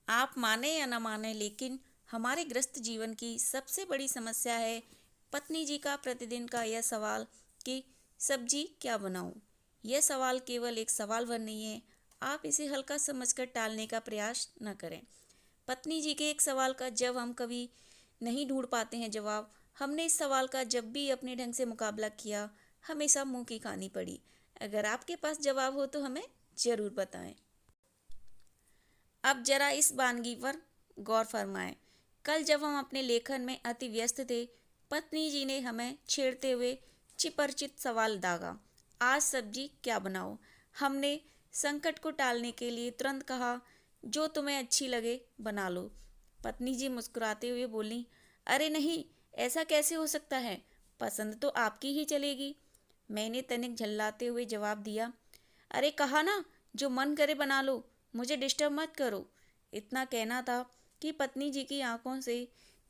आप माने या ना माने, लेकिन हमारे ग्रस्त जीवन की सबसे बड़ी समस्या है पत्नी जी का प्रतिदिन का यह सवाल कि सब्जी क्या बनाऊं। यह सवाल केवल एक सवाल भर नहीं है। आप इसे हल्का समझकर टालने का प्रयास न करें। पत्नी जी के एक सवाल का जब हम कभी नहीं ढूंढ पाते हैं जवाब, हमने इस सवाल का जब भी अपने ढंग से मुकाबला किया, हमेशा मुंह की खानी पड़ी। अगर आपके पास जवाब हो तो हमें ज़रूर बताएं। अब जरा इस वानगी पर गौर फरमाएं। कल जब हम अपने लेखन में अति व्यस्त थे, पत्नी जी ने हमें छेड़ते हुए चिपरिचित सवाल दागा, आज सब्जी क्या बनाओ। हमने संकट को टालने के लिए तुरंत कहा, जो तुम्हें अच्छी लगे बना लो। पत्नी जी मुस्कुराते हुए बोली, अरे नहीं, ऐसा कैसे हो सकता है, पसंद तो आपकी ही चलेगी। मैंने तनिक झल्लाते हुए जवाब दिया, अरे कहा ना, जो मन करे बना लो, मुझे डिस्टर्ब मत करो। इतना कहना था कि पत्नी जी की आंखों से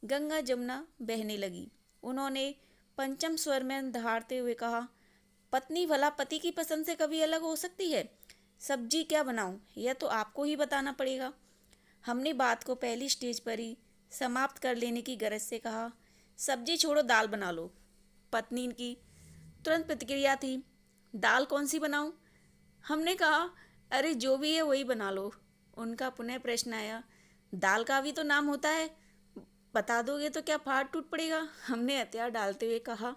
गंगा जमुना बहने लगी। उन्होंने पंचम स्वर में दहाड़ते हुए कहा, पत्नी भला पति की पसंद से कभी अलग हो सकती है। सब्जी क्या बनाऊं, यह तो आपको ही बताना पड़ेगा। हमने बात को पहली स्टेज पर ही समाप्त कर लेने की गरज से कहा, सब्जी छोड़ो, दाल बना लो। पत्नी की तुरंत प्रतिक्रिया थी, दाल कौन सी बनाऊं। हमने कहा, अरे जो भी है वही बना लो। उनका पुनः प्रश्न आया, दाल का भी तो नाम होता है, बता दोगे तो क्या फाड़ टूट पड़ेगा। हमने हथियार डालते हुए कहा,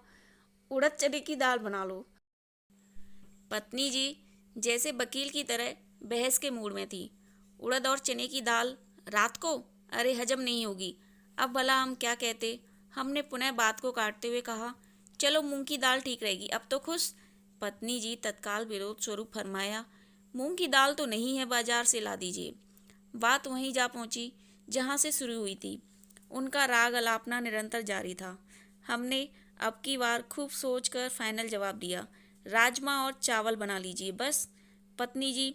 उड़द चने की दाल बना लो। पत्नी जी जैसे वकील की तरह बहस के मूड में थी। उड़द और चने की दाल रात को, अरे हजम नहीं होगी। अब भला हम क्या कहते। हमने पुनः बात को काटते हुए कहा, चलो मूंग की दाल ठीक रहेगी, अब तो खुश। पत्नी जी तत्काल विरोध स्वरूप फरमाया, मूंग की दाल तो नहीं है, बाजार से ला दीजिए। बात वहीं जा पहुंची जहां से शुरू हुई थी। उनका राग अलापना निरंतर जारी था। हमने अब की बार खूब सोचकर फाइनल जवाब दिया, राजमा और चावल बना लीजिए बस। पत्नी जी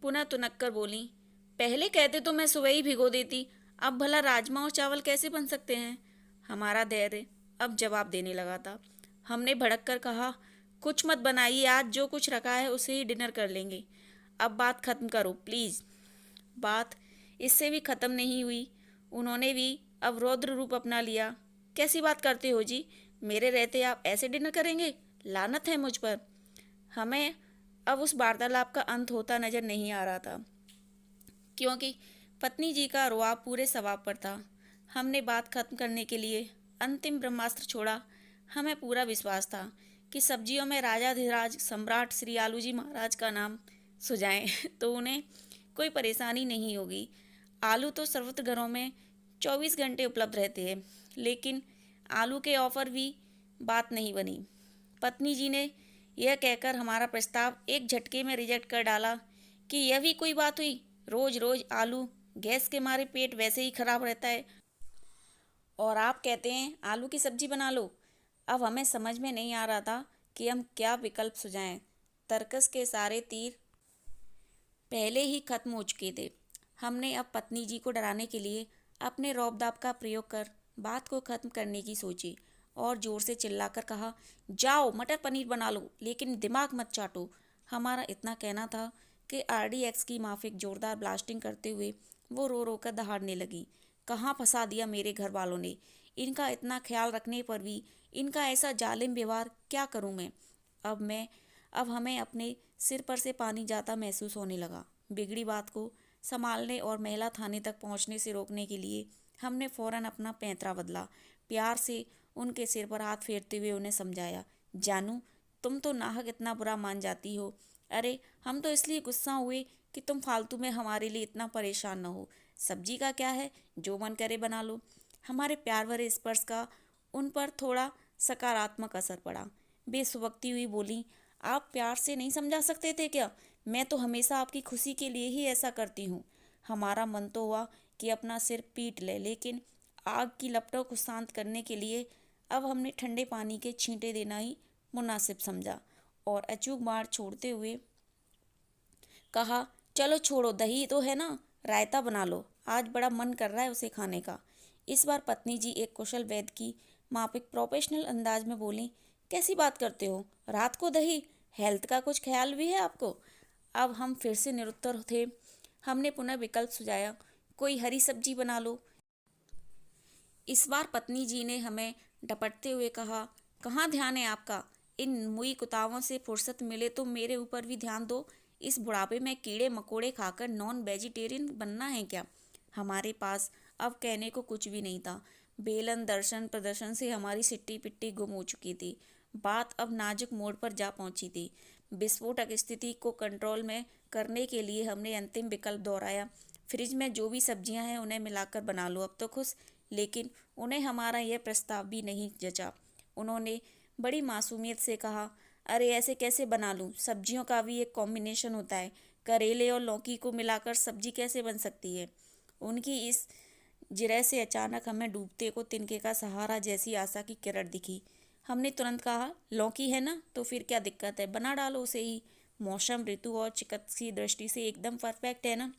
पुनः तुनक कर बोली, पहले कहते तो मैं सुबह ही भिगो देती, अब भला राजमा और चावल कैसे बन सकते हैं। हमारा धैर्य अब जवाब देने लगा था। हमने भड़क कर कहा, कुछ मत बनाइए, आज जो कुछ रखा है उसे ही डिनर कर लेंगे। अब बात खत्म करो प्लीज़। बात इससे भी खत्म नहीं हुई। उन्होंने भी अब रौद्र रूप अपना लिया, कैसी बात करते हो जी, मेरे रहते आप ऐसे डिनर करेंगे, लानत है मुझ पर। हमें अब उस वार्तालाप का अंत होता नजर नहीं आ रहा था, क्योंकि पत्नी जी का रुआब पूरे सवाब पर था। हमने बात खत्म करने के लिए अंतिम ब्रह्मास्त्र छोड़ा। हमें पूरा विश्वास था कि सब्जियों में राजाधिराज सम्राट श्री आलू जी महाराज का नाम सुझाएं तो उन्हें कोई परेशानी नहीं होगी। आलू तो सर्वत्र घरों में 24 घंटे उपलब्ध रहते हैं, लेकिन आलू के ऑफर भी बात नहीं बनी। पत्नी जी ने यह कहकर हमारा प्रस्ताव एक झटके में रिजेक्ट कर डाला कि यह भी कोई बात हुई, रोज रोज आलू, गैस के मारे पेट वैसे ही खराब रहता है और आप कहते हैं आलू की सब्जी बना लो। अब हमें समझ में नहीं आ रहा था कि हम क्या विकल्प सुझाएं। तर्कस के सारे तीर पहले ही खत्म हो चुके थे। हमने अब पत्नी जी को डराने के लिए अपने रौब-दाब का प्रयोग कर बात को खत्म करने की सोची और जोर से चिल्लाकर कहा, जाओ मटर पनीर बना लो, लेकिन दिमाग मत चाटो। हमारा इतना कहना था कि आरडीएक्स की माफिक जोरदार ब्लास्टिंग करते हुए वो रो रो कर दहाड़ने लगी। कहाँ फंसा दिया मेरे घर वालों ने, इनका इतना ख्याल रखने पर भी इनका ऐसा जालिम व्यवहार क्या करूं मैं। अब हमें अपने सिर पर से पानी जाता महसूस होने लगा। बिगड़ी बात को संभालने और महिला थाने तक पहुंचने से रोकने के लिए हमने फौरन अपना पैंतरा बदला। प्यार से उनके सिर पर हाथ फेरते हुए उन्हें समझाया, जानू तुम तो नाहक इतना बुरा मान जाती हो। अरे हम तो इसलिए गुस्सा हुए कि तुम फालतू में हमारे लिए इतना परेशान न हो। सब्जी का क्या है, जो मन करे बना लो। हमारे प्यार भरे स्पर्श का उन पर थोड़ा सकारात्मक असर पड़ा। बेसुबकती हुई बोली, आप प्यार से नहीं समझा सकते थे क्या, मैं तो हमेशा आपकी खुशी के लिए ही ऐसा करती हूँ। हमारा मन तो हुआ कि अपना सिर पीट ले, लेकिन आग की लपटों को शांत करने के लिए अब हमने ठंडे पानी के छींटे देना ही मुनासिब समझा और अचूक बाढ़ छोड़ते हुए कहा, चलो छोड़ो, दही तो है ना, रायता बना लो, आज बड़ा मन कर रहा है उसे खाने का। इस बार पत्नी जी एक कुशल वैद्य की माफिक प्रोफेशनल अंदाज में बोली, कैसी बात करते हो, रात को दही, हेल्थ का कुछ ख्याल भी है आपको। अब हम फिर से निरुत्तर थे। हमने पुनः विकल्प सुझाया, कोई हरी सब्जी बना लो। इस बार पत्नी जी ने हमें डपटते हुए कहा, कहाँ ध्यान है आपका? इन मुई कुतावों से फुर्सत मिले तो मेरे ऊपर भी ध्यान दो। इस बुढ़ापे में कीड़े मकोड़े खाकर नॉन वेजिटेरियन बनना है क्या? हमारे पास अब कहने को कुछ भी नहीं था। बेलन दर्शन प्रदर्शन से हमारी सिट्टी पिट्टी गुम हो चुकी थी। बात अब नाजुक मोड़ पर जा पहुंची थी। विस्फोटक स्थिति को कंट्रोल में करने के लिए हमने अंतिम विकल्प दोहराया, फ्रिज में जो भी सब्जियां हैं उन्हें मिलाकर बना लो, अब तो खुश। लेकिन उन्हें हमारा यह प्रस्ताव भी नहीं जचा। उन्होंने बड़ी मासूमियत से कहा, अरे ऐसे कैसे बना लूं? सब्जियों का भी एक कॉम्बिनेशन होता है। करेले और लौकी को मिलाकर सब्जी कैसे बन सकती है? उनकी इस जिरह से अचानक हमें डूबते को तिनके का सहारा जैसी आशा की किरण दिखी। हमने तुरंत कहा, लौकी है ना, तो फिर क्या दिक्कत है, बना डालो उसे ही। मौसम, ऋतु और चिकित्सीय दृष्टि से एकदम परफेक्ट है ना।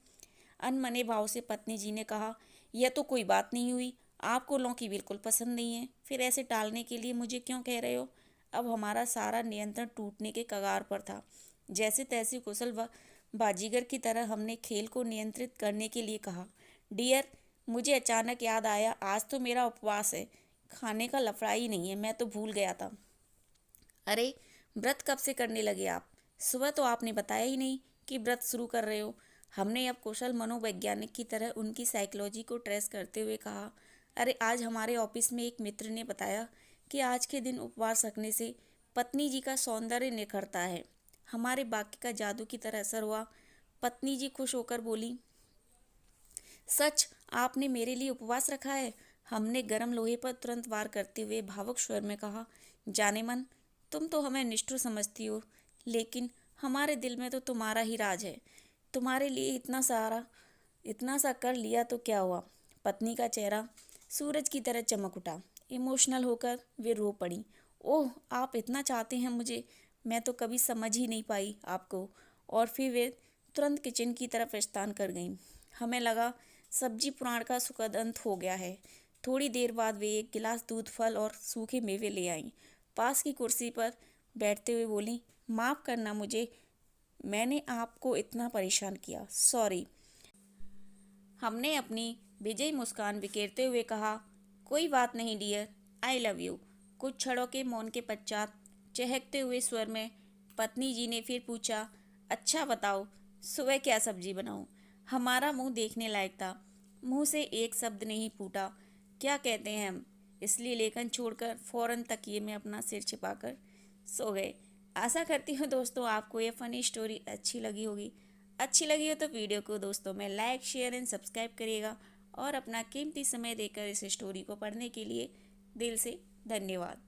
अनमने भाव से पत्नी जी ने कहा, यह तो कोई बात नहीं हुई। आपको लौकी बिल्कुल पसंद नहीं है, फिर ऐसे टालने के लिए मुझे क्यों कह रहे हो? अब हमारा सारा नियंत्रण टूटने के कगार पर था। जैसे तैसे कुशल व बाजीगर की तरह हमने खेल को नियंत्रित करने के लिए कहा, डियर, मुझे अचानक याद आया, आज तो मेरा उपवास है। खाने का लफड़ा ही नहीं है, मैं तो भूल गया था। अरे, व्रत कब से करने लगे आप? सुबह तो आपने बताया ही नहीं कि व्रत शुरू कर रहे हो। हमने अब कुशल मनोवैज्ञानिक की तरह उनकी साइकोलॉजी को ट्रेस करते हुए कहा, अरे आज हमारे ऑफिस में एक मित्र ने बताया कि आज के दिन उपवास रखने से पत्नी जी का सौंदर्य निखरता है। हमारे वाक्य का जादू की तरह असर हुआ। पत्नी जी खुश होकर बोली, सच, आपने मेरे लिए उपवास रखा है? हमने गर्म लोहे पर तुरंत वार करते हुए भावुक स्वर में कहा, जाने मन, तुम तो हमें निष्ठुर समझती हो, लेकिन हमारे दिल में तो तुम्हारा ही राज है। तुम्हारे लिए इतना सा कर लिया तो क्या हुआ? पत्नी का चेहरा सूरज की तरह चमक उठा। इमोशनल होकर वे रो पड़ी। ओह, आप इतना चाहते हैं मुझे, मैं तो कभी समझ ही नहीं पाई आपको। और फिर वे तुरंत किचन की तरफ प्रस्थान कर गईं। हमें लगा सब्जी पुराण का सुखद अंत हो गया है। थोड़ी देर बाद वे एक गिलास दूध, फल और सूखे मेवे ले आईं। पास की कुर्सी पर बैठते हुए बोली, माफ़ करना मुझे, मैंने आपको इतना परेशान किया, सॉरी। हमने अपनी विजयी मुस्कान बिखेरते हुए कहा, कोई बात नहीं डियर, आई लव यू। कुछ क्षणों के मौन के पश्चात चहकते हुए स्वर में पत्नी जी ने फिर पूछा, अच्छा बताओ, सुबह क्या सब्जी बनाऊं? हमारा मुंह देखने लायक था। मुंह से एक शब्द नहीं फूटा। क्या कहते हैं हम? इसलिए लेखन छोड़कर फौरन तकिए में अपना सिर छिपाकर सो गए। आशा करती हूँ दोस्तों आपको ये फ़नी स्टोरी अच्छी लगी होगी। अच्छी लगी हो तो वीडियो को दोस्तों में लाइक, शेयर एंड सब्सक्राइब करिएगा और अपना कीमती समय देकर इस स्टोरी को पढ़ने के लिए दिल से धन्यवाद।